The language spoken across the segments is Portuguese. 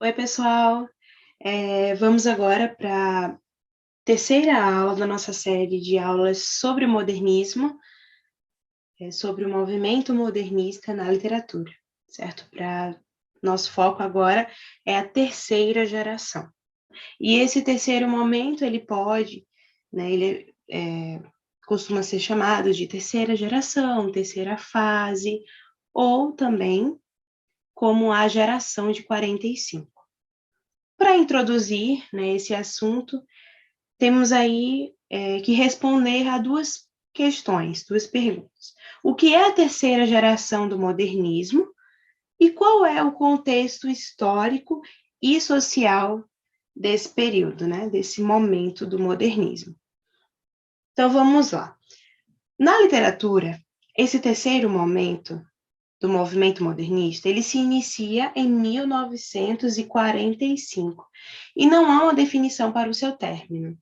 Oi, pessoal. Vamos agora para a terceira aula da nossa série de aulas sobre o modernismo, sobre o movimento modernista na literatura, certo? Nosso foco agora é a terceira geração. E esse terceiro momento, ele pode, né, costuma ser chamado de terceira geração, terceira fase, ou também como a geração de 45. Para introduzir, né, esse assunto, temos aí que responder a duas questões, duas perguntas. O que é a terceira geração do modernismo e qual é o contexto histórico e social desse período, né, desse momento do modernismo? Então vamos lá. Na literatura, esse terceiro momento do movimento modernista, ele se inicia em 1945 e não há uma definição para o seu término.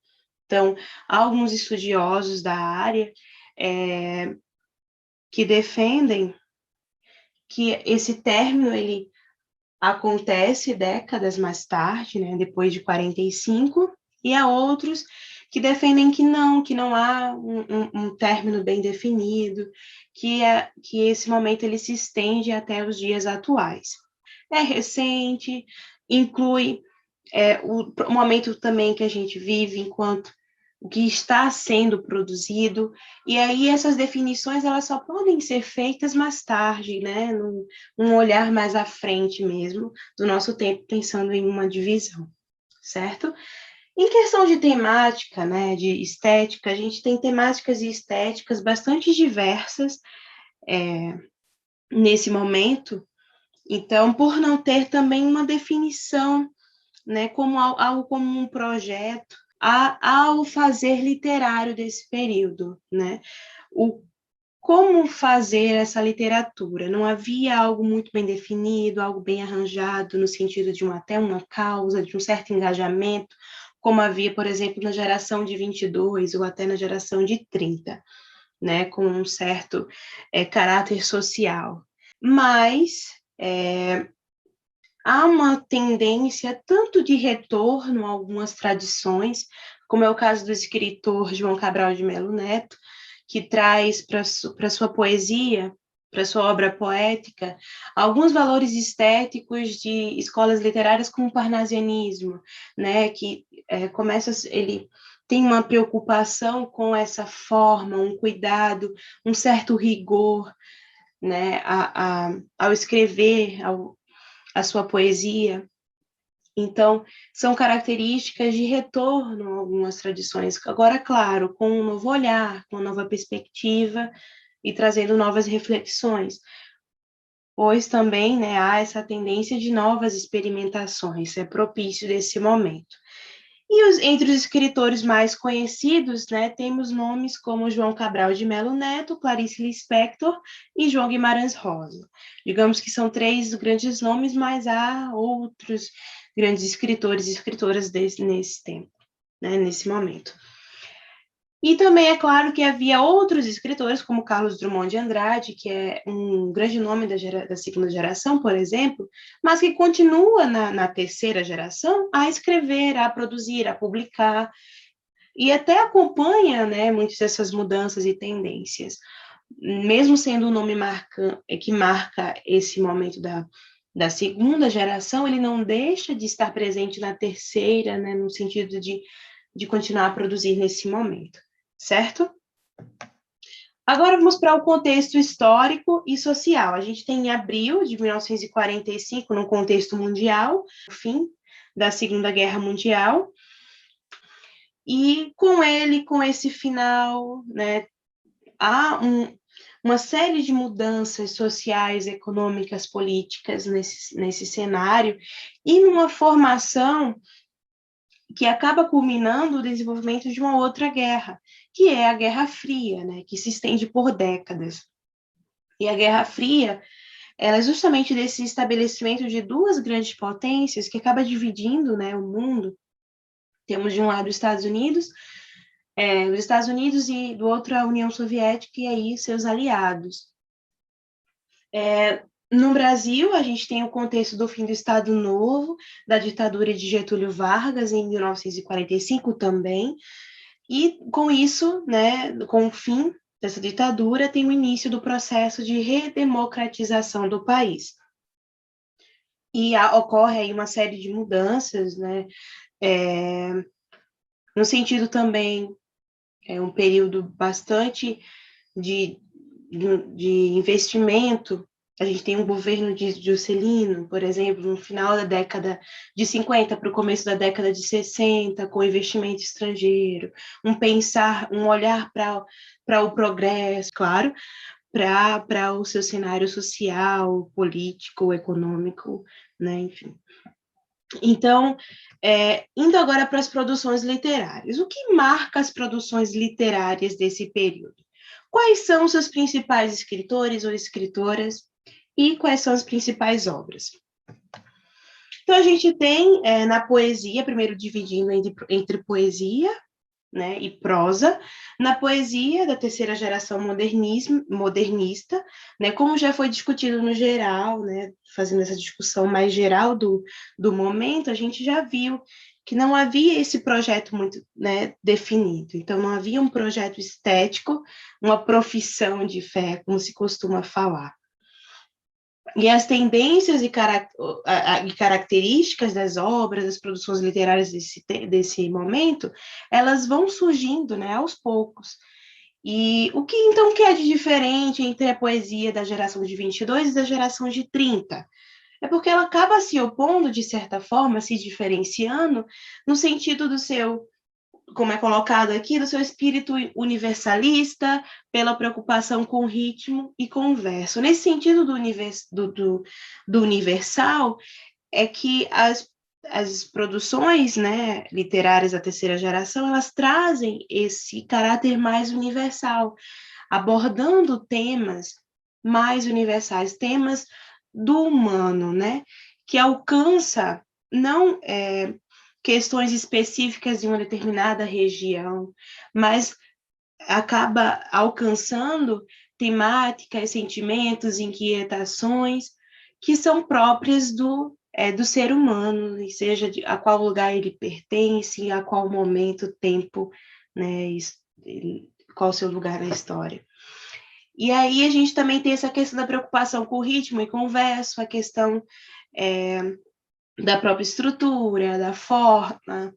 Então, há alguns estudiosos da área que defendem que esse término ele acontece décadas mais tarde, né, depois de 45, e há outros que defendem que não há um término bem definido, que esse momento ele se estende até os dias atuais. É recente, inclui o momento também que a gente vive enquanto o que está sendo produzido, e aí essas definições elas só podem ser feitas mais tarde, né, num olhar mais à frente mesmo do nosso tempo, pensando em uma divisão, certo? Em questão de temática, né, de estética, a gente tem temáticas e estéticas bastante diversas nesse momento, então, por não ter também uma definição, né, como algo como um projeto, ao fazer literário desse período, né? Como fazer essa literatura? Não havia algo muito bem definido, algo bem arranjado, no sentido de até uma causa, de um certo engajamento, como havia, por exemplo, na geração de 22 ou até na geração de 30, né? Com um certo caráter social. Mas há uma tendência tanto de retorno a algumas tradições, como é o caso do escritor João Cabral de Melo Neto, que traz para sua poesia, para sua obra poética, alguns valores estéticos de escolas literárias como o parnasianismo, né, que ele tem uma preocupação com essa forma, um cuidado, um certo rigor, né, ao escrever, a sua poesia. Então, são características de retorno a algumas tradições. Agora, claro, com um novo olhar, com uma nova perspectiva e trazendo novas reflexões, pois também, né, há essa tendência de novas experimentações, é propício desse momento. E entre os escritores mais conhecidos, né, temos nomes como João Cabral de Melo Neto, Clarice Lispector e João Guimarães Rosa. Digamos que são três grandes nomes, mas há outros grandes escritores e escritoras nesse tempo, né, nesse momento. E também é claro que havia outros escritores, como Carlos Drummond de Andrade, que é um grande nome da segunda geração, por exemplo, mas que continua na terceira geração a escrever, a produzir, a publicar, e até acompanha, né, muitas dessas mudanças e tendências. Mesmo sendo um nome que marca esse momento da segunda geração, ele não deixa de estar presente na terceira, né, no sentido de continuar a produzir nesse momento, certo? Agora vamos para o contexto histórico e social. A gente tem em abril de 1945, no contexto mundial, o fim da Segunda Guerra Mundial, e com esse final, né, há uma série de mudanças sociais, econômicas, políticas nesse cenário, e numa formação que acaba culminando o desenvolvimento de uma outra guerra, que é a Guerra Fria, né, que se estende por décadas. E a Guerra Fria, ela é justamente desse estabelecimento de duas grandes potências que acaba dividindo, né, o mundo. Temos de um lado os Estados Unidos e do outro a União Soviética e aí seus aliados. No Brasil, a gente tem o contexto do fim do Estado Novo, da ditadura de Getúlio Vargas, em 1945 também, e com isso, né, com o fim dessa ditadura, tem o início do processo de redemocratização do país. E ocorre aí uma série de mudanças, né, no sentido também, é um período bastante de, de investimento. A gente tem um governo de Juscelino, por exemplo, no final da década de 50 para o começo da década de 60, com investimento estrangeiro, um olhar para o progresso, claro, para o seu cenário social, político, econômico, né, enfim. Então, indo agora para as produções literárias, o que marca as produções literárias desse período? Quais são os seus principais escritores ou escritoras e quais são as principais obras? Então, a gente tem na poesia, primeiro dividindo entre poesia, né, e prosa. Na poesia da terceira geração modernista, né, como já foi discutido no geral, né, fazendo essa discussão mais geral do momento, a gente já viu que não havia esse projeto muito, né, definido. Então, não havia um projeto estético, uma profissão de fé, como se costuma falar. E as tendências e características das obras, das produções literárias desse momento, elas vão surgindo, né, aos poucos. E o que então que é de diferente entre a poesia da geração de 22 e da geração de 30? É porque ela acaba se opondo, de certa forma, se diferenciando no sentido do seu, como é colocado aqui, do seu espírito universalista, pela preocupação com o ritmo e com o verso. Nesse sentido do universal, é que as produções, né, literárias da terceira geração, elas trazem esse caráter mais universal, abordando temas mais universais, temas do humano, né, que alcança não questões específicas de uma determinada região, mas acaba alcançando temáticas, sentimentos, inquietações que são próprias do ser humano, seja a qual lugar ele pertence, a qual momento, tempo, né, qual o seu lugar na história. E aí a gente também tem essa questão da preocupação com o ritmo e com o verso, a questão da própria estrutura, da forma,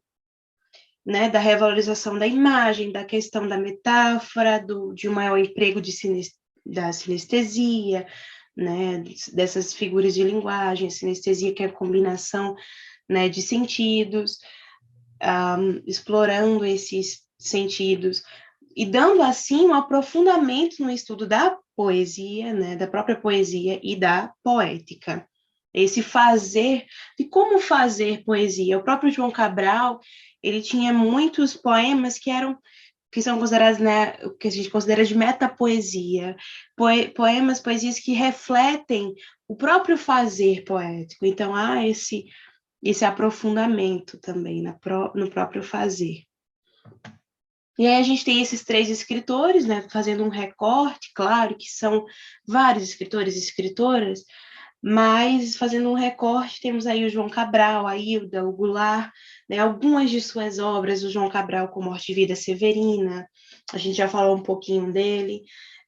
né, da revalorização da imagem, da questão da metáfora, de um maior emprego da sinestesia, né, dessas figuras de linguagem, sinestesia que é a combinação, né, de sentidos, explorando esses sentidos e dando assim um aprofundamento no estudo da poesia, né, da própria poesia e da poética. Esse fazer, de como fazer poesia. O próprio João Cabral, ele tinha muitos poemas que são considerados, né, o que a gente considera de metapoesia, poemas, poesias que refletem o próprio fazer poético. Então, há esse aprofundamento também no próprio fazer. E aí a gente tem esses 3 escritores, né, fazendo um recorte, claro que são vários escritores e escritoras, mas fazendo um recorte, temos aí o João Cabral, a Hilda, o Goulart, né, algumas de suas obras, o João Cabral com Morte e Vida Severina, a gente já falou um pouquinho dele,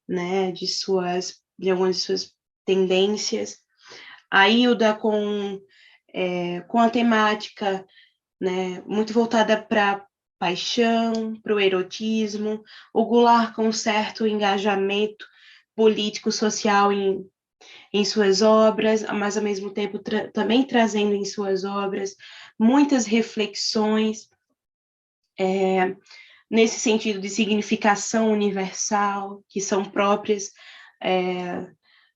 né, de algumas de suas tendências, a Hilda com a temática, né, muito voltada para paixão, para o erotismo, o Goulart com um certo engajamento político-social em suas obras, mas ao mesmo tempo também trazendo em suas obras muitas reflexões nesse sentido de significação universal, que são próprias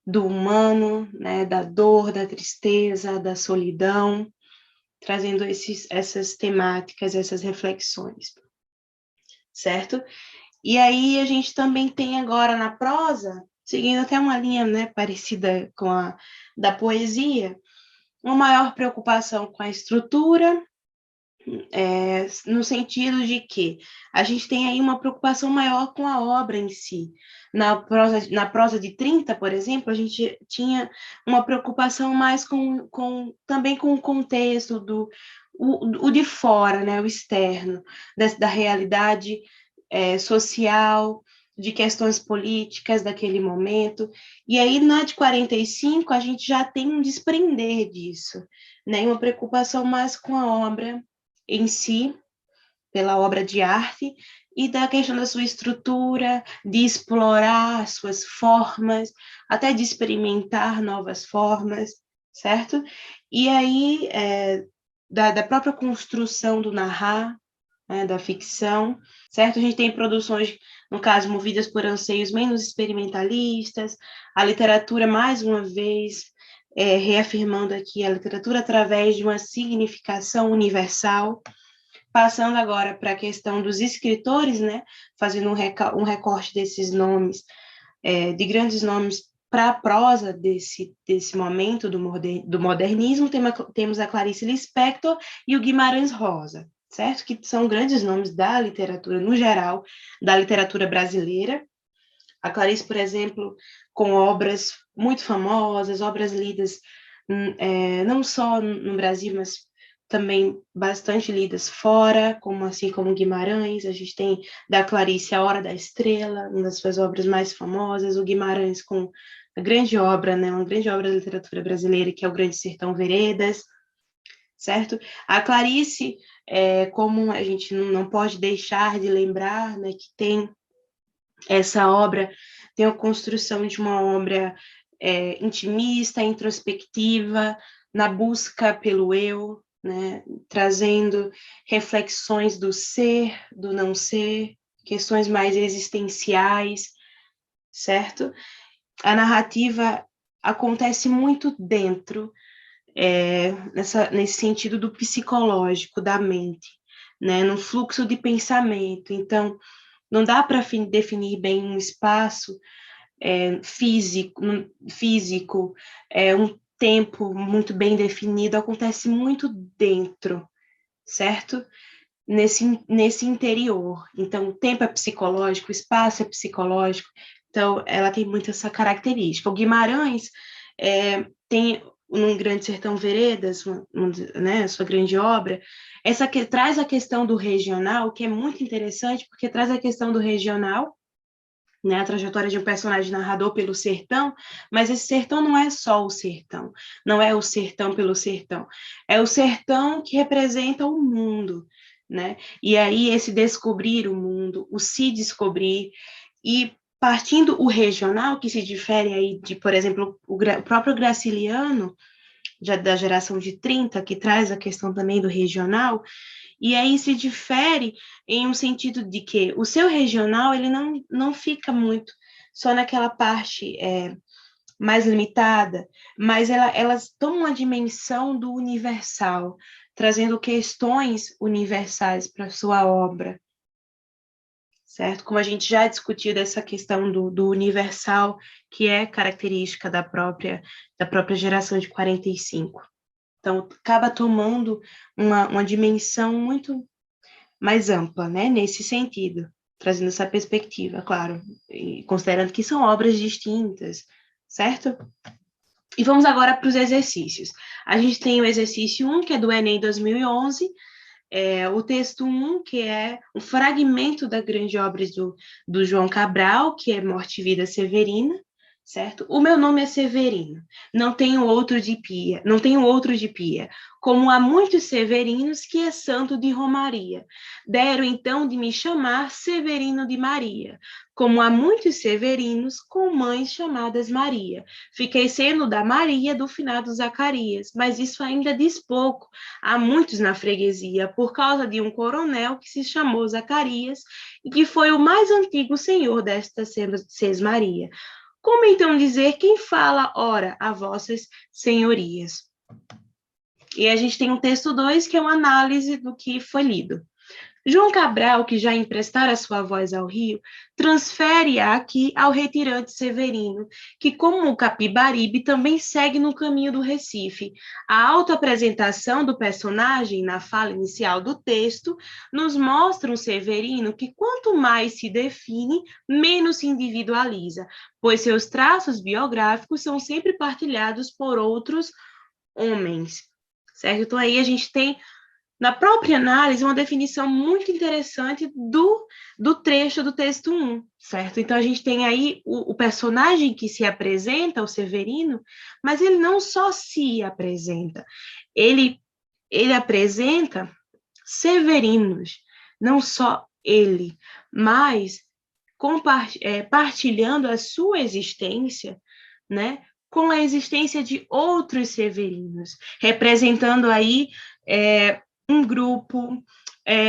do humano, né, da dor, da tristeza, da solidão, trazendo essas temáticas, essas reflexões, certo? E aí a gente também tem agora na prosa, seguindo até uma linha, né, parecida com a da poesia, uma maior preocupação com a estrutura, no sentido de que a gente tem aí uma preocupação maior com a obra em si. Na prosa de 30, por exemplo, a gente tinha uma preocupação mais também com o contexto o de fora, né, o externo, da realidade social, de questões políticas daquele momento. E aí, na de 45, a gente já tem um desprender disso, né, uma preocupação mais com a obra em si, pela obra de arte, e da questão da sua estrutura, de explorar suas formas, até de experimentar novas formas, certo? E aí, da própria construção do narrar, né, da ficção, certo? A gente tem produções, no caso, movidas por anseios menos experimentalistas, a literatura, mais uma vez, reafirmando aqui a literatura através de uma significação universal, passando agora para a questão dos escritores, né, fazendo um recorte desses nomes, de grandes nomes para a prosa desse momento do modernismo, temos a Clarice Lispector e o Guimarães Rosa, certo? Que são grandes nomes da literatura no geral, da literatura brasileira. A Clarice, por exemplo, com obras muito famosas, obras lidas não só no Brasil, mas também bastante lidas fora, assim como Guimarães. A gente tem da Clarice A Hora da Estrela, uma das suas obras mais famosas, o Guimarães com a grande obra, né, uma grande obra da literatura brasileira, que é o Grande Sertão Veredas, certo? A Clarice, como a gente não pode deixar de lembrar, né, que tem essa obra, tem a construção de uma obra intimista, introspectiva, na busca pelo eu, né, trazendo reflexões do ser, do não ser, questões mais existenciais, certo? A narrativa acontece muito dentro, nesse sentido do psicológico, da mente, né, no fluxo de pensamento. Então, não dá para definir bem um espaço físico, um tempo muito bem definido, acontece muito dentro, certo? Nesse interior. Então, o tempo é psicológico, o espaço é psicológico, então ela tem muito essa característica. O Guimarães tem num Grande Sertão Veredas, né, sua grande obra, essa que traz a questão do regional, que é muito interessante, porque traz a questão do regional, né, a trajetória de um personagem narrador pelo sertão, mas esse sertão não é só o sertão, não é o sertão pelo sertão, é o sertão que representa o mundo, né? E aí esse descobrir o mundo, o se descobrir, e partindo o regional, que se difere aí de, por exemplo, o próprio Graciliano, da geração de 30, que traz a questão também do regional, e aí se difere em um sentido de que o seu regional ele não fica muito só naquela parte mais limitada, mas elas tomam uma dimensão do universal, trazendo questões universais para a sua obra, certo? Como a gente já discutiu dessa questão do universal, que é característica da própria geração de 45. Então, acaba tomando uma dimensão muito mais ampla, né, nesse sentido, trazendo essa perspectiva, claro, e considerando que são obras distintas, certo? E vamos agora para os exercícios. A gente tem o exercício 1, que é do Enem 2011, o texto 1, que é um fragmento da grande obra do João Cabral, que é Morte e Vida Severina, certo? O meu nome é Severino, não tenho outro de pia, como há muitos severinos que é santo de Romaria. Deram então de me chamar Severino de Maria, como há muitos severinos com mães chamadas Maria. Fiquei sendo da Maria do finado Zacarias, mas isso ainda diz pouco. Há muitos na freguesia, por causa de um coronel que se chamou Zacarias e que foi o mais antigo senhor desta Sesmaria. Como então dizer quem fala, ora, a vossas senhorias? E a gente tem um texto 2, que é uma análise do que foi lido. João Cabral, que já emprestara sua voz ao rio, transfere-a aqui ao retirante Severino, que, como o Capibaribe, também segue no caminho do Recife. A autoapresentação do personagem, na fala inicial do texto, nos mostra um Severino que, quanto mais se define, menos se individualiza, pois seus traços biográficos são sempre partilhados por outros homens. Certo? Então, aí a gente tem na própria análise, uma definição muito interessante do trecho do texto 1, certo? Então, a gente tem aí o personagem que se apresenta, o Severino, mas ele não só se apresenta, ele apresenta severinos, não só ele, mas partilhando a sua existência, né, com a existência de outros severinos, representando aí um grupo,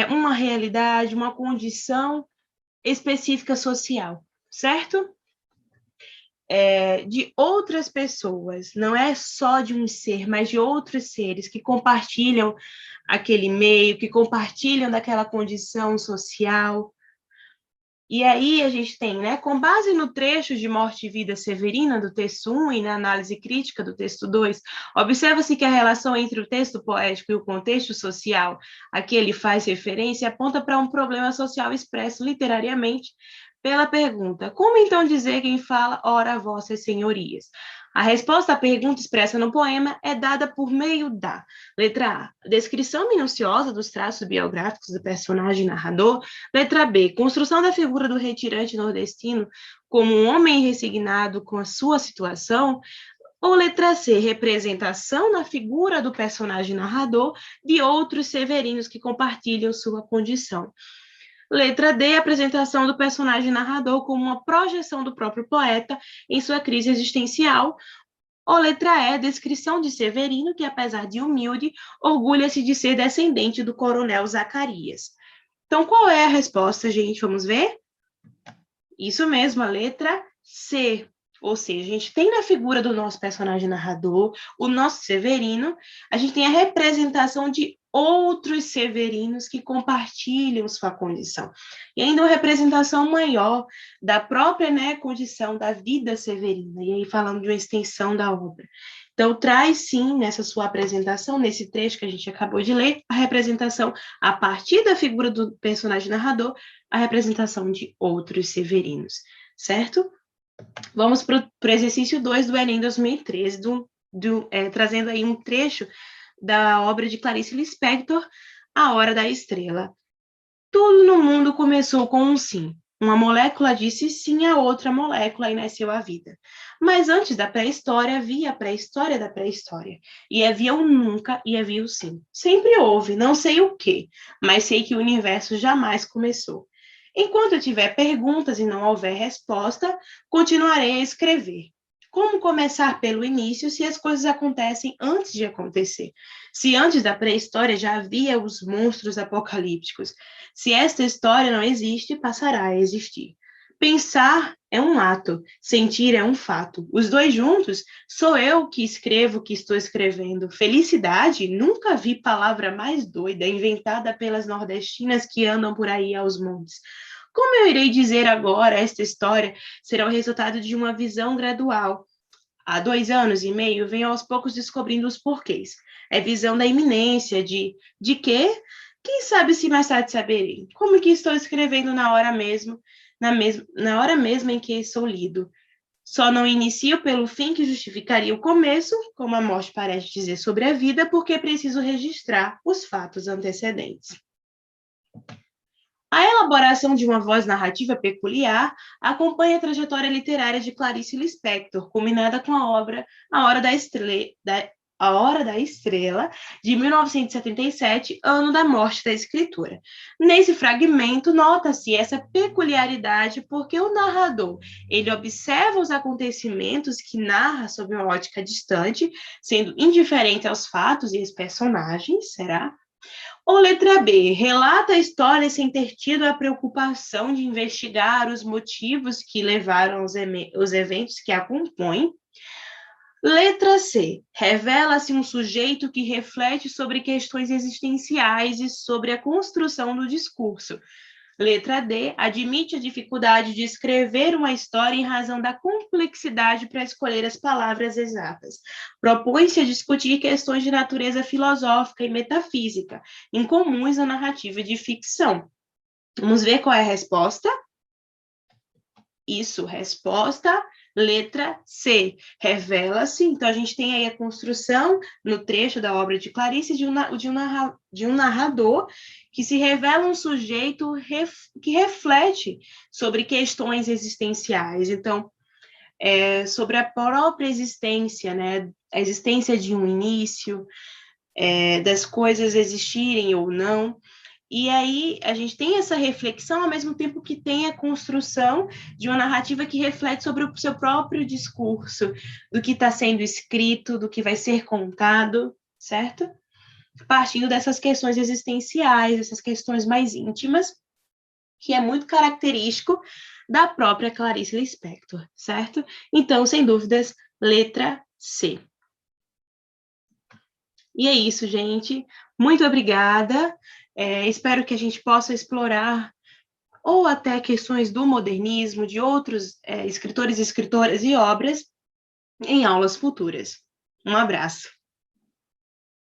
uma realidade, uma condição específica social, certo? De outras pessoas, não é só de um ser, mas de outros seres que compartilham aquele meio, que compartilham daquela condição social. E aí a gente tem, né, com base no trecho de Morte e Vida Severina do texto 1 e na análise crítica do texto 2, observa-se que a relação entre o texto poético e o contexto social a que ele faz referência aponta para um problema social expresso literariamente pela pergunta: como então dizer quem fala, ora, vossas senhorias? A resposta à pergunta expressa no poema é dada por meio da letra A, descrição minuciosa dos traços biográficos do personagem narrador. Letra B, construção da figura do retirante nordestino como um homem resignado com a sua situação. Ou letra C, representação na figura do personagem narrador de outros severinos que compartilham sua condição. Letra D, apresentação do personagem narrador como uma projeção do próprio poeta em sua crise existencial. Ou letra E, descrição de Severino, que apesar de humilde, orgulha-se de ser descendente do coronel Zacarias. Então, qual é a resposta, gente? Vamos ver? Isso mesmo, a letra C. Ou seja, a gente tem na figura do nosso personagem narrador, o nosso Severino, a gente tem a representação de outros severinos que compartilham sua condição. E ainda uma representação maior da própria, né, condição da vida severina, e aí falando de uma extensão da obra. Então, traz sim, nessa sua apresentação, nesse trecho que a gente acabou de ler, a representação, a partir da figura do personagem narrador, a representação de outros severinos, certo? Vamos para o exercício 2 do Enem 2013, trazendo aí um trecho da obra de Clarice Lispector, A Hora da Estrela. Tudo no mundo começou com um sim. Uma molécula disse sim a outra molécula e nasceu a vida. Mas antes da pré-história, havia a pré-história da pré-história. E havia o nunca e havia o sim. Sempre houve, não sei o quê, mas sei que o universo jamais começou. Enquanto eu tiver perguntas e não houver resposta, continuarei a escrever. Como começar pelo início se as coisas acontecem antes de acontecer? Se antes da pré-história já havia os monstros apocalípticos, se esta história não existe, passará a existir. Pensar é um ato, sentir é um fato. Os dois juntos, sou eu que escrevo o que estou escrevendo. Felicidade? Nunca vi palavra mais doida inventada pelas nordestinas que andam por aí aos montes. Como eu irei dizer agora, esta história será o resultado de uma visão gradual. Há 2 anos e meio, venho aos poucos descobrindo os porquês. É visão da iminência, de quê? Quem sabe se mais tarde saberei. Como que estou escrevendo na hora mesmo, na hora mesma em que sou lido. Só não inicio pelo fim que justificaria o começo, como a morte parece dizer sobre a vida, porque preciso registrar os fatos antecedentes. A elaboração de uma voz narrativa peculiar acompanha a trajetória literária de Clarice Lispector, culminada com a obra A Hora da Estrela, de 1977, ano da morte da escritora. Nesse fragmento, nota-se essa peculiaridade porque o narrador, ele observa os acontecimentos que narra sob uma ótica distante, sendo indiferente aos fatos e aos personagens, será? Ou letra B, relata a história sem ter tido a preocupação de investigar os motivos que levaram os eventos que a compõem. Letra C. Revela-se um sujeito que reflete sobre questões existenciais e sobre a construção do discurso. Letra D. Admite a dificuldade de escrever uma história em razão da complexidade para escolher as palavras exatas. Propõe-se a discutir questões de natureza filosófica e metafísica, incomuns à narrativa de ficção. Vamos ver qual é a resposta? Isso, resposta, letra C. Revela-se, então a gente tem aí a construção no trecho da obra de Clarice de um narrador que se revela um sujeito que reflete sobre questões existenciais. Então, sobre a própria existência, né? A existência de um início, das coisas existirem ou não. E aí a gente tem essa reflexão ao mesmo tempo que tem a construção de uma narrativa que reflete sobre o seu próprio discurso, do que está sendo escrito, do que vai ser contado, certo? Partindo dessas questões existenciais, essas questões mais íntimas, que é muito característico da própria Clarice Lispector, certo? Então, sem dúvidas, letra C. E é isso, gente. Muito obrigada. Espero que a gente possa explorar ou até questões do modernismo, de outros escritores, escritoras e obras em aulas futuras. Um abraço.